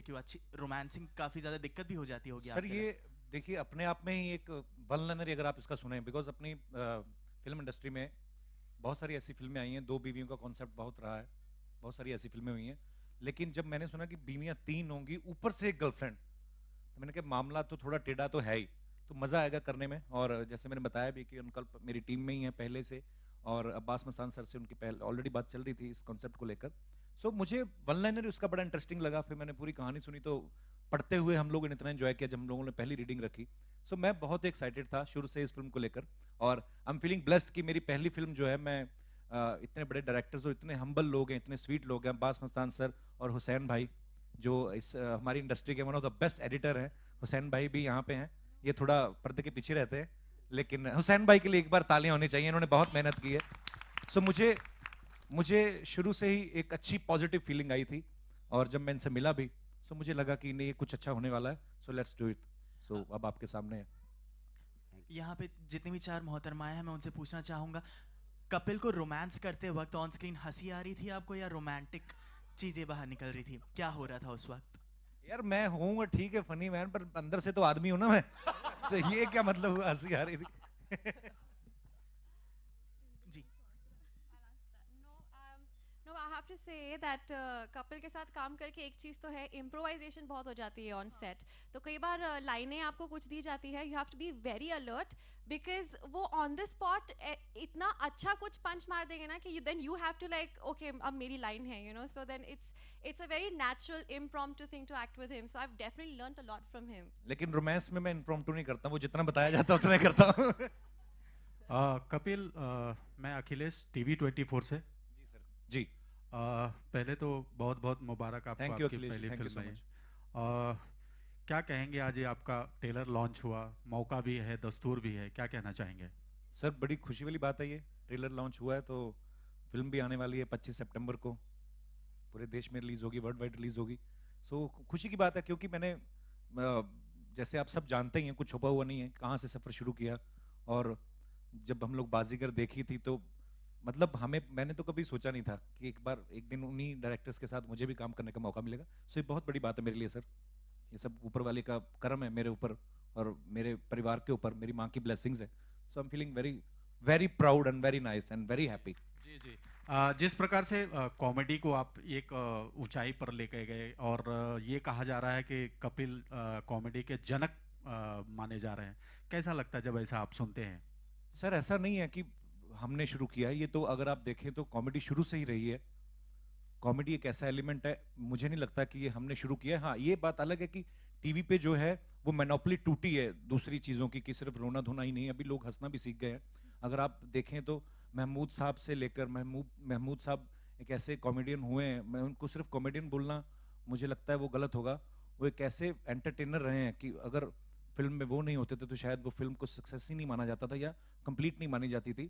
से कि वो अच्छी रोमांसिंग काफी ज्यादा दिक्कत भी हो जाती होगी सर आपके ये लिए? देखिए अपने आप में ही एक वल्नरी अगर आप इसका सुने, बिकॉज अपनी फिल्म इंडस्ट्री में बहुत सारी ऐसी फिल्में आई हैं, दो बीवियों का कॉन्सेप्ट बहुत रहा है, बहुत सारी ऐसी फिल्में हुई हैं, लेकिन जब मैंने सुना कि बीवियां तीन होंगी ऊपर से एक गर्लफ्रेंड, तो मैंने कहा मामला तो थोड़ा टेढ़ा तो है ही, तो मज़ा आएगा करने में। और जैसे मैंने बताया भी कि अंकल मेरी टीम में ही है पहले से, और अब्बास मस्तान सर से उनकी पहले ऑलरेडी बात चल रही थी इस कॉन्सेप्ट को लेकर। सो मुझे वन लाइनर उसका बड़ा इंटरेस्टिंग लगा, फिर मैंने पूरी कहानी सुनी तो पढ़ते हुए हम लोगों ने इतना एंजॉय किया जब हम लोगों ने पहली रीडिंग रखी। सो मैं बहुत एक्साइटेड था शुरू से इस फिल्म को लेकर, और आई एम फीलिंग ब्लेस्ड कि मेरी पहली फिल्म जो है, मैं इतने बड़े डायरेक्टर्स और इतने हम्बल लोग हैं, इतने स्वीट लोग हैं, अब्बास मस्तान सर और हुसैन भाई जो इस हमारी इंडस्ट्री के one of the best editor हैं। हुसैन भाई भी यहाँ पे हैं, ये थोड़ा पर्दे के पीछे रहते हैं, लेकिन हुसैन भाई के लिए एक बार तालियां होनी चाहिए, इन्होंने बहुत मेहनत की है। सो मुझे मुझे शुरू से ही एक अच्छी पॉजिटिव फीलिंग आई थी, और जब मैं इनसे मिला भी, सो मुझे लगा कि नहीं ये कुछ अच्छा होने वाला है, सो लेट्स डू इट। सो अब आपके सामने है। यहाँ पे जितनी भी चार मोहतरमाएं हैं मैं उनसे पूछना चाहूंगा, कपिल को रोमांस करते वक्त ऑन स्क्रीन हंसी आ रही थी आपको या रोमांटिक चीजें बाहर निकल रही थी, क्या हो रहा था उस वक्त? यार मैं हूँ ठीक है फनी मैन, पर अंदर से तो आदमी हूं ना मैं। तो ये क्या मतलब हुआ हंसी आ रही थी? जी। No I have to say that Kapil के साथ काम करके एक चीज़ तो है, इम्प्रोवाइजेशन बहुत हो जाती है ऑन सेट। तो कई बार लाइनें आपको कुछ दी जाती है, you have to be very alert, because वो ऑन द स्पॉट इतना अच्छा कुछ पंच मार देंगे ना कि then you have to like okay अब मेरी लाइन है, you know, so then it's a very natural impromptu thing to act with him, so I have definitely learned a lot from him. लेकिन romance में मैं impromptu नहीं करता, वो जितना बताया जाता है उतना ही करता हूँ। कपिल, मैं अखिलेश TV 24 से। जी सर। जी। पहले तो बहुत बहुत मुबारक आपको, थैंक यू आपकी अखिलेश जी, पहली thank you film so I. Much. क्या कहेंगे, आज ये आपका ट्रेलर लॉन्च हुआ, मौका भी है दस्तूर भी है, क्या कहना चाहेंगे? सर बड़ी खुशी वाली बात है, ये ट्रेलर लॉन्च हुआ है तो फिल्म भी आने वाली है 25 सितंबर को, पूरे देश में रिलीज होगी, वर्ल्ड वाइड रिलीज होगी। सो खुशी की बात है, क्योंकि मैंने जैसे आप सब जानते ही हैं, कुछ छुपा हुआ नहीं है कहाँ से सफ़र शुरू किया। और जब हम लोग बाजीगर देखी थी तो मतलब मैंने तो कभी सोचा नहीं था कि एक बार एक दिन उन्हीं डायरेक्टर्स के साथ मुझे भी काम करने का मौका मिलेगा। सो ये बहुत बड़ी बात है मेरे लिए सर, ये सब ऊपर वाले का करम है मेरे ऊपर और मेरे परिवार के ऊपर, मेरी माँ की ब्लेसिंग्स है। So I am feeling very very proud and very nice and very happy. जी जी। जिस प्रकार से कॉमेडी को आप एक ऊंचाई पर लेके गए, और ये कहा जा रहा है कि कपिल कॉमेडी के जनक माने जा रहे हैं, कैसा लगता है जब ऐसा आप सुनते हैं? सर ऐसा नहीं है कि हमने शुरू किया है, ये तो अगर आप देखें तो कॉमेडी शुरू से ही रही है। कॉमेडी एक ऐसा एलिमेंट है, मुझे नहीं लगता कि ये हमने शुरू किया है। हाँ ये बात अलग है कि टीवी पे जो है वो मोनोपोली टूटी है दूसरी चीज़ों की, कि सिर्फ रोना धोना ही नहीं, अभी लोग हंसना भी सीख गए हैं। अगर आप देखें तो महमूद साहब से लेकर महमूद साहब एक ऐसे कॉमेडियन हुए हैं, मैं उनको सिर्फ कॉमेडियन बोलना मुझे लगता है वो गलत होगा। वो एक ऐसे एंटरटेनर रहे हैं कि अगर फिल्म में वो नहीं होते थे तो शायद वो फिल्म को सक्सेस ही नहीं माना जाता था या कंप्लीट नहीं मानी जाती थी।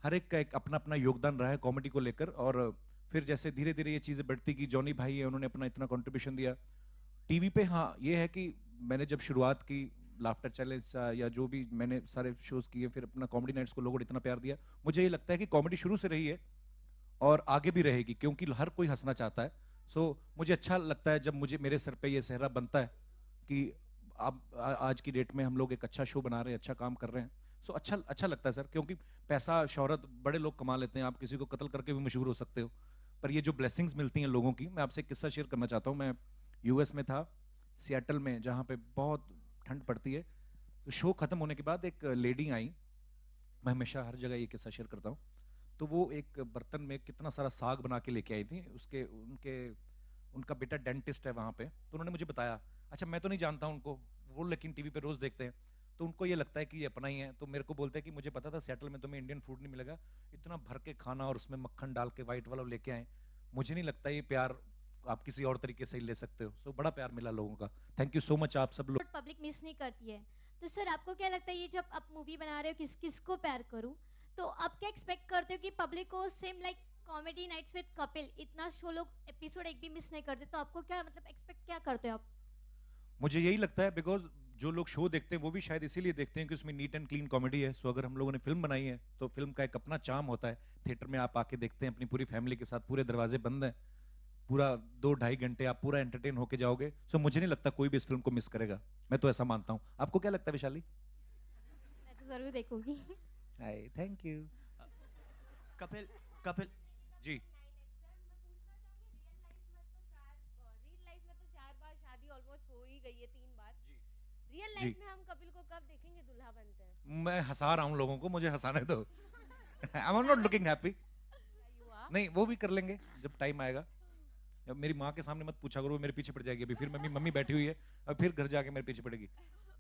हर एक का एक अपना अपना योगदान रहा है कॉमेडी को लेकर, और फिर जैसे धीरे धीरे ये चीज़ें बढ़ती कि जॉनी भाई है, उन्होंने अपना इतना कंट्रीब्यूशन दिया टीवी पे। हाँ ये है कि मैंने जब शुरुआत की लाफ्टर चैलेंज या जो भी मैंने सारे शोज किए, फिर अपना कॉमेडी नाइट्स को लोगों ने इतना प्यार दिया, मुझे ये लगता है कि कॉमेडी शुरू से रही है और आगे भी रहेगी, क्योंकि हर कोई हंसना चाहता है। सो मुझे अच्छा लगता है जब मुझे मेरे सर पे ये सेहरा बनता है कि अब आज की डेट में हम लोग एक अच्छा शो बना रहे हैं, अच्छा काम कर रहे हैं। सो अच्छा अच्छा लगता है सर, क्योंकि पैसा शोहरत बड़े लोग कमा लेते हैं, आप किसी को कत्ल करके भी मशहूर हो सकते हो, पर ये जो ब्लेसिंग्स मिलती हैं लोगों की, मैं आपसे एक किस्सा शेयर करना चाहता हूँ। मैं यूएस में था, सियाटल में, जहाँ पे बहुत ठंड पड़ती है। तो शो खत्म होने के बाद एक लेडी आई, मैं हमेशा हर जगह ये किस्सा शेयर करता हूँ। तो वो एक बर्तन में कितना सारा साग बना के लेके आई थी, उसके उनके उनका बेटा डेंटिस्ट है वहाँ पे, तो उन्होंने मुझे बताया, अच्छा मैं तो नहीं जानता उनको, वो लेकिन टीवी पे रोज देखते हैं, तो उनको ये लगता है कि ये अपना ही है। तो मेरे को बोलते हैं कि मुझे पता था सियाटल में तुम्हें इंडियन फूड नहीं मिलेगा, इतना भर के खाना और उसमें मक्खन डाल के वाइट वाला लेके आए, मुझे नहीं लगता ये प्यार आप किसी और तरीके से ही ले सकते हो। सो बड़ा प्यार मिला लोगों का, थैंक यू सो मच आप सब लोग। पब्लिक मिस नहीं करती है। तो सर आपको क्या लगता है, ये जब आप मूवी बना रहे हो किस किस को प्यार करूं, तो आप क्या एक्सपेक्ट करते हो कि पब्लिक को same like comedy nights with Kapil इतना शो लोग एपिसोड एक भी मिस नहीं करते, तो आपको क्या मतलब एक्सपेक्ट क्या करते हो आप? मुझे यही लगता है, बिकॉज जो लोग शो देखते हैं वो भी शायद इसीलिए देखते हैं कि उसमें नीट एंड क्लीन कॉमेडी है। सो अगर हम लोगों ने फिल्म बनाई है तो फिल्म का एक अपना चार्म होता है, थिएटर में आप आके देखते हैं अपनी पूरी फैमिली के साथ, पूरे दरवाजे बंद हैं, पूरा 2-2.5 घंटे आप पूरा एंटरटेन होके जाओगे। सो मुझे नहीं लगता कोई भी इस फिल्म को मिस करेगा, मैं तो ऐसा मानता हूँ। आपको क्या लगता है वैशाली? मैं तो जरूर देखूंगी। Hi, thank you. Kapil Kapil ji. Real life में तो 4 बार शादी ऑलमोस्ट हो ही गई है, 3 बार। रियल जी। लाइफ में हम कपिल को कब देखेंगे दूल्हा बनते हैं? मैं हंसा रहा हूँ लोगों को, मुझे हंसाने दो। I am not looking happy. You are? नहीं, वो भी कर लेंगे जब टाइम आएगा। अब मेरी माँ के सामने मत पूछा करो, वो मेरे पीछे पड़ जाएगी अभी, फिर मम्मी मम्मी बैठी हुई है और फिर घर जाके मेरे पीछे पड़ेगी।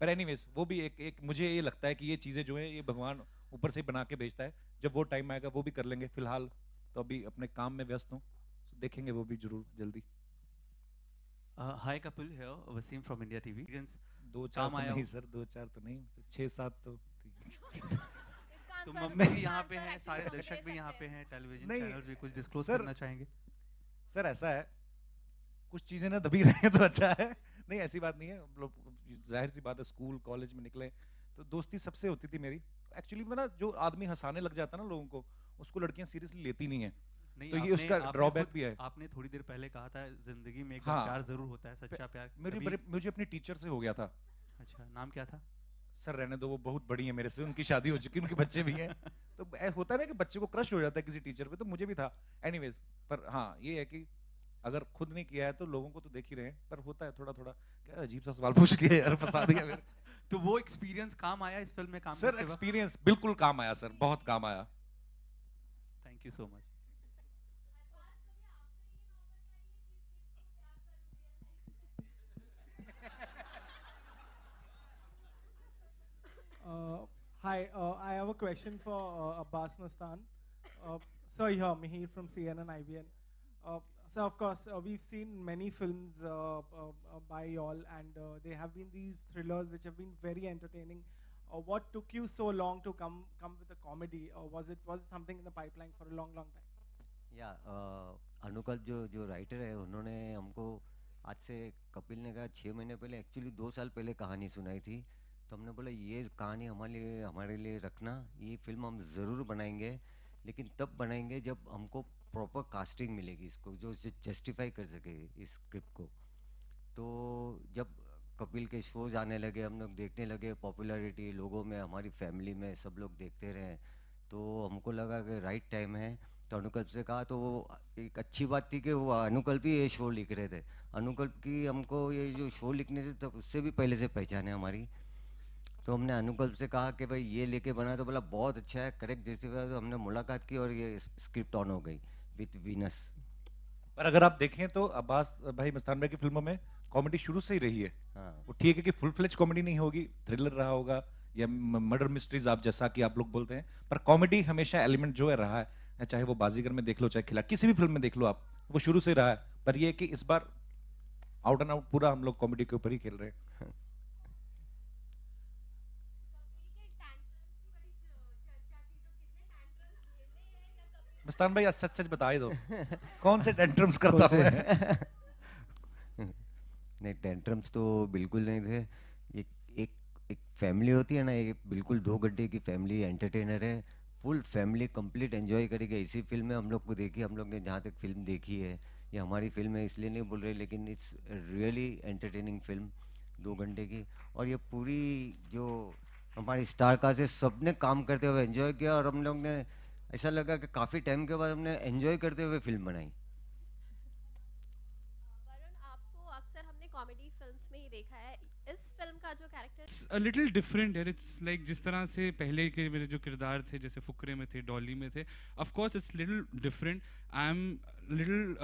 पर एनीवेज, वो भी एक मुझे ये लगता है कि ये चीज़ें जो है ये भगवान ऊपर से ही बना के भेजता है। जब वो टाइम आएगा वो भी कर लेंगे। फिलहाल तो अभी अपने काम में व्यस्त हूँ, देखेंगे वो भी जरूर जल्दी। Hi Kapil here, Wasim from India TV. Experience 2-4 काम तो आया नहीं हो। सर, 2-4 तो नहीं, 6-7 तो ठीक है। इसका तो आंसर- मम्मी भी इसका यहाँ पे आंसर हैं, actually सारे हम दे दर्शक भी यहाँ सकते पे हैं। हैं, टेलीविजन नहीं, चैनल्स भी कुछ डिस्क्लोज सर- करना चाहेंगे? सर ऐसा है, कुछ चीज़ें ना दबी रहे तो अच्छा है। नहीं ऐसी बात नहीं है, हम लोग जाहिर सी बात है स्कूल कॉलेज में निकले तो दोस्ती सबसे होती थी मेरी। एक्चुअली में ना जो आदमी हंसाने लग जाता है ना लोगों को, उसको लड़कियां सीरियसली लेती नहीं है। नहीं, तो ये आपने- उसका आपने ड्रॉबैक खुद- भी है। आपने थोड़ी देर पहले कहा था जिंदगी में एक हाँ। बार प्यार जरूर होता है, सच्चा प्यार। कभी- मुझे अपनी टीचर से हो गया था। अच्छा, नाम क्या था? सर रहने दो, वो बहुत बड़ी है मेरे से, उनकी शादी हो चुकी है, उनके बच्चे भी हैं। तो होता है ना कि बच्चे को क्रश हो जाता है किसी टीचर पे, तो मुझे भी था। एनीवेज, पर हाँ ये है कि अगर खुद नहीं किया है तो लोगों को तो देख ही रहे हैं, पर होता है थोड़ा थोड़ा। क्या अजीब सा सवाल पूछ के यार फंसा दिया मेरे। तो वो एक्सपीरियंस काम आया इस फिल्म में काम सर करते वक्त? एक्सपीरियंस बिल्कुल काम आया सर, बहुत काम आया। Thank you so much. Hi, I have a question for Abbas Mastan. So here, Mihir from CNN IBN. So of course, we've seen many films by y'all, and they have been these thrillers which have been very entertaining. What took you so long to come with a comedy, or was it something in the pipeline for a long time? या अनुकल्प जो writer है उन्होंने हमको आज से कपिल ने कहा 6 महीने पहले, एक्चुअली 2 साल पहले कहानी सुनाई थी। तो हमने बोला ये कहानी हमारे लिए रखना, ये फिल्म हम ज़रूर बनाएंगे, लेकिन तब बनाएंगे जब हमको प्रॉपर कास्टिंग मिलेगी इसको, जो जस्टिफाई कर सके इस स्क्रिप्ट को। तो जब कपिल के शोज आने लगे, हम लोग देखने लगे, पॉपुलैरिटी लोगों में, हमारी फैमिली में सब लोग देखते रहे, तो हमको लगा कि राइट टाइम है। तो अनुकल्प से कहा, तो वो एक अच्छी बात थी कि वो अनुकल्प ही ये शो लिख रहे थे। अनुकल्प की हमको ये जो शो लिखने से तब उससे भी पहले से पहचान है हमारी। तो हमने अनुकल्प से कहा कि भाई ये लेके बना, तो बोला बहुत अच्छा है, करेक्ट जैसे। तो हमने मुलाकात की और ये स्क्रिप्ट ऑन हो गई विथ वीनस। पर अगर आप देखें तो अब्बास भाई मस्तान भाई की फिल्मों में कॉमेडी शुरू से ही रही है। हाँ, वो ठीक है कि फुल फ्लेज कॉमेडी नहीं होगी, थ्रिलर रहा होगा या मर्डर मिस्ट्रीज आप जैसा कि आप लोग बोलते हैं, पर कॉमेडी हमेशा एलिमेंट जो है रहा है। चाहे वो बाजीगर में देख लो, चाहे खिलाड़ी, किसी भी फिल्म में देख लो आप, वो शुरू से रहा है। पर ये है कि इस बार आउट एंड आउट पूरा हम लोग कॉमेडी के ऊपर ही खेल रहे हैं। मस्तान भाई आज सच सच बता ही दो, कौन से टेंट्रम्स करता हूँ मैं? नहीं, टेंट्रम्स तो बिल्कुल नहीं थे। एक एक एक फैमिली होती है ना, ये बिल्कुल 2 घंटे की फैमिली एंटरटेनर है। फुल फैमिली कंप्लीट एंजॉय करेगी। इसी फिल्म में हम लोग को देखी, हम लोग ने जहाँ तक फिल्म देखी है, ये हमारी फिल्म है इसलिए नहीं बोल रहे, लेकिन इट्स रियली एंटरटेनिंग फिल्म 2 घंटे की। और ये पूरी जो हमारी स्टार कास्ट है, सब ने काम करते हुए एंजॉय किया, और हम लोग ने ऐसा लगा कि काफ़ी टाइम के बाद हमने एंजॉय करते हुए फिल्म बनाई। वरुण, आपको अक्सर हमने कॉमेडी फिल्म्स में ही देखा है। इस फिल्म का जो कैरेक्टर अ लिटिल डिफरेंट है। इट्स लाइक जिस तरह से पहले के मेरे जो किरदार थे, जैसे फुकरे में थे, डॉली में थे, of course it's little different. I am little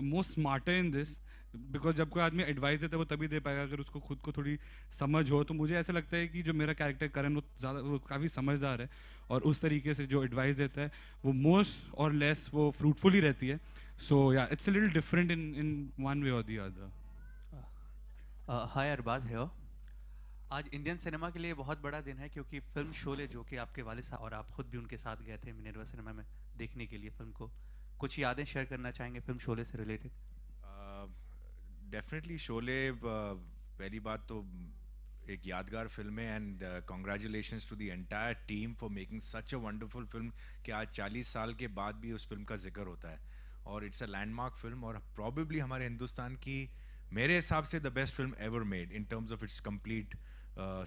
more smarter in this, because जब कोई आदमी एडवाइस देता है वो तभी दे पाएगा अगर उसको खुद को थोड़ी समझ हो। तो मुझे ऐसा लगता है कि जो मेरा कैरेक्टर करण, वो काफ़ी समझदार है, और उस तरीके से जो एडवाइस देता है वो मोस्ट और लेस वो फ्रूटफुल ही रहती है। सो या it's a little different in one way और द अदर। हाय अरबाज है। आज इंडियन सिनेमा के लिए बहुत बड़ा दिन है, क्योंकि फिल्म शोले, जो कि आपके वालिद साहब और आप खुद भी उनके साथ गए थे मिनरवा सिनेमा में देखने के लिए फिल्म को, कुछ यादें शेयर करना चाहेंगे फिल्म शोले से रिलेटेड? डेफिनेटली शोले, पहली बात तो एक यादगार फिल्म है, and congratulations to the entire team for making such a wonderful film कि आज 40 साल के बाद भी उस फिल्म का जिक्र होता है। और इट्स अ लैंडमार्क फिल्म और प्रॉबेबली हमारे हिंदुस्तान की मेरे हिसाब से the best film ever made in terms of its complete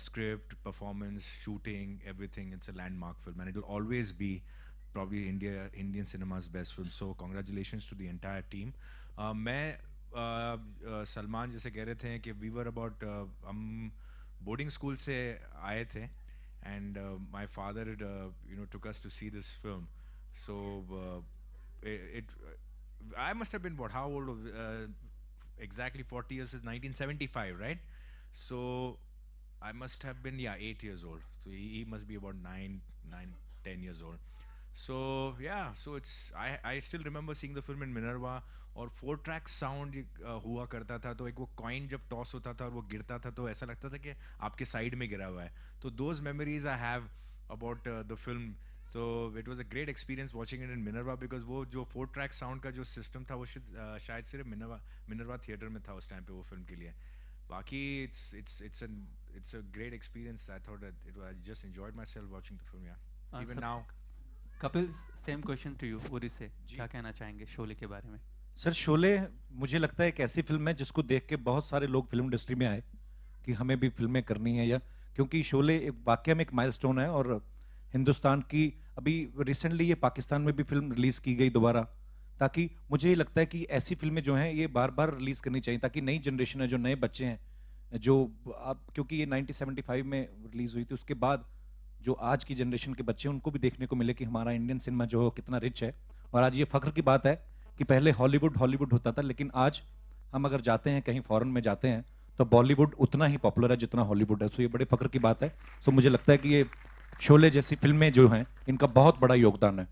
script, performance, shooting, everything. It's a landmark film and it will always be probably Indian cinema's best film. So congratulations to the entire team. मैं सलमान जैसे कह रहे थे कि we were about हम boarding school से आए थे and my father took us to see this film. So I must have been how old? Exactly 40 years is 1975, right? So I must have been 8 years old. So he must be about 10 years old. So yeah, so I still remember seeing the film in Minerva और 4-track sound हुआ करता था तो एक वो coin जब toss होता था और वो गिरता था तो ऐसा लगता था कि आपके side में गिरा हुआ है. तो those memories I have about the film. So it was a great experience watching it in Minerva because वो जो 4-track sound का जो system था वो शायद सिर्फ Minerva theater में था उस time पे वो film के लिए. बाकी it's a great experience. I thought that I just enjoyed myself watching the film. Yeah. Even now. Kapil, same question to you. Uri से क्या कहना चाहेंगे शोले के बारे में? सर शोले मुझे लगता है एक ऐसी फिल्म है जिसको देख के बहुत सारे लोग फिल्म इंडस्ट्री में आए कि हमें भी फिल्में करनी है या क्योंकि शोले एक वाकई में एक माइलस्टोन है और हिंदुस्तान की अभी रिसेंटली ये पाकिस्तान में भी फिल्म रिलीज की गई दोबारा ताकि मुझे ये लगता है कि ऐसी फिल्में जो हैं ये बार बार रिलीज करनी चाहिए ताकि नई जनरेशन है जो नए बच्चे हैं जो अब क्योंकि ये 1975 में रिलीज हुई थी उसके बाद जो आज की जनरेशन के बच्चे हैं उनको भी देखने को मिले कि हमारा इंडियन सिनेमा जो है कितना रिच है और आज ये फख्र की बात है कि पहले हॉलीवुड होता था लेकिन आज हम अगर जाते हैं कहीं फॉरेन में जाते हैं तो बॉलीवुड उतना ही पॉपुलर है जितना हॉलीवुड है। सो ये बड़े फख्र की बात है। सो मुझे लगता है कि ये शोले जैसी फिल्में जो हैं इनका बहुत बड़ा योगदान है।